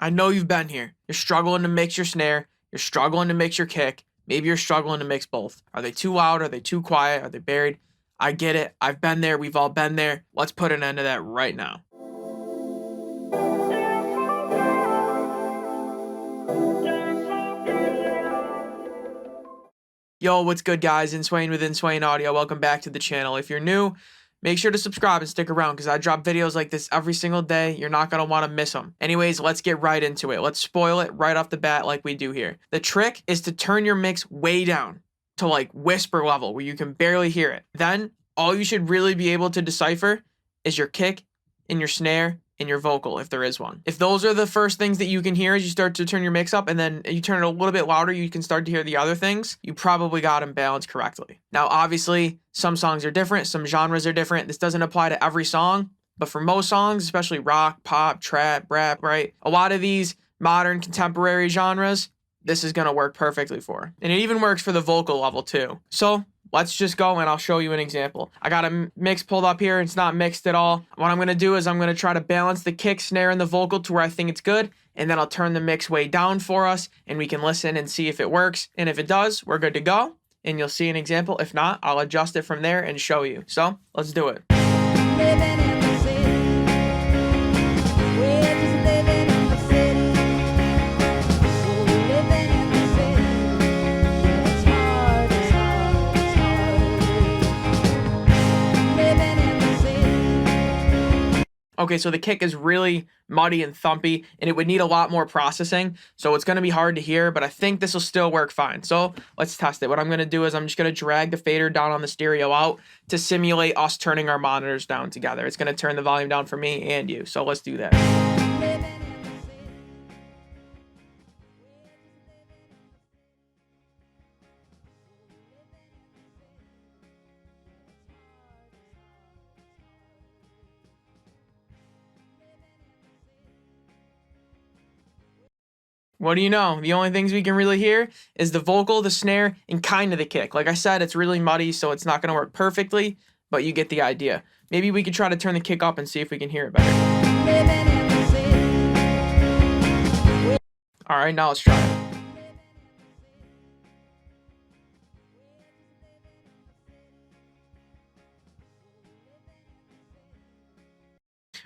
I know you've been here. You're struggling to mix your snare. You're struggling to mix your kick. Maybe you're struggling to mix both. Are they too loud? Are they too quiet? Are they buried? I get it. I've been there. We've all been there. Let's put an end to that right now. Yo, what's good, guys? Inswain with Inswain Audio. Welcome back to the channel. If you're new, make sure to subscribe and stick around because I drop videos like this every single day. You're not going to want to miss them. Anyways, let's get right into it. Let's spoil it right off the bat like we do here. The trick is to turn your mix way down to like whisper level where you can barely hear it. Then all you should really be able to decipher is your kick and your snare and your vocal, if there is one. If those are the first things that you can hear as you start to turn your mix up and then you turn it a little bit louder, you can start to hear the other things, you probably got them balanced correctly. Now, obviously, some songs are different, some genres are different. This doesn't apply to every song, but for most songs, especially rock, pop, trap, rap, right? A lot of these modern contemporary genres, this is gonna work perfectly for. And it even works for the vocal level too. So let's just go and I'll show you an example. I got a mix pulled up here. It's not mixed at all. What I'm going to do is I'm going to try to balance the kick, snare, and the vocal to where I think it's good. And then I'll turn the mix way down for us and we can listen and see if it works. And if it does, we're good to go. And you'll see an example. If not, I'll adjust it from there and show you. So let's do it. Okay, so the kick is really muddy and thumpy, and it would need a lot more processing, so it's going to be hard to hear, but I think this will still work fine. So let's test it. What I'm going to do is I'm just going to drag the fader down on the stereo out to simulate us turning our monitors down together. It's going to turn the volume down for me and you, so let's do that. What do you know? The only things we can really hear is the vocal, the snare, and kind of the kick. Like I said, it's really muddy, so it's not going to work perfectly, but you get the idea. Maybe we could try to turn the kick up and see if we can hear it better. All right, now let's try it.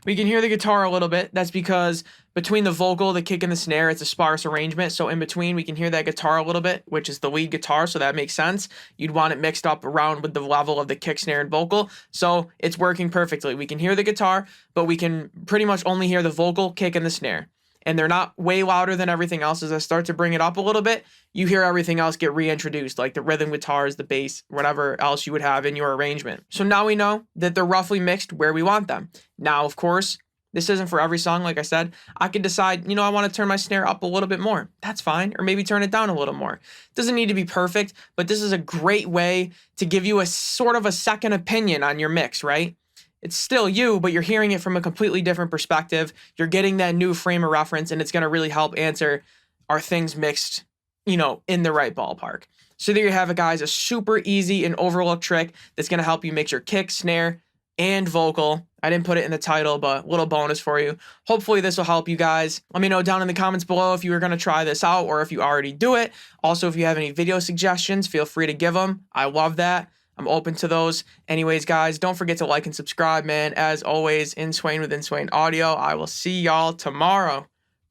We can hear the guitar a little bit. That's because between the vocal, the kick, and the snare, it's a sparse arrangement. So in between, we can hear that guitar a little bit, which is the lead guitar. So that makes sense. You'd want it mixed up around with the level of the kick, snare, and vocal. So it's working perfectly. We can hear the guitar, but we can pretty much only hear the vocal, kick, and the snare. And they're not way louder than everything else. As I start to bring it up a little bit, you hear everything else get reintroduced, like the rhythm guitars, the bass, whatever else you would have in your arrangement. So now we know that they're roughly mixed where we want them. Now, of course, this isn't for every song. Like I said, I could decide, I want to turn my snare up a little bit more. That's fine. Or maybe turn it down a little more. It doesn't need to be perfect, but this is a great way to give you a sort of a second opinion on your mix, right? It's still you, but you're hearing it from a completely different perspective. You're getting that new frame of reference, and it's going to really help answer, are things mixed, in the right ballpark? So there you have it, guys. A super easy and overlooked trick that's going to help you mix your kick, snare, and vocal. I didn't put it in the title, but a little bonus for you. Hopefully this will help you guys. Let me know down in the comments below if you were going to try this out or if you already do it. Also, if you have any video suggestions, feel free to give them. I love that. I'm open to those. Anyways, guys, don't forget to like and subscribe, man. As always, Inswain with Inswain Audio. I will see y'all tomorrow.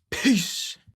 Peace.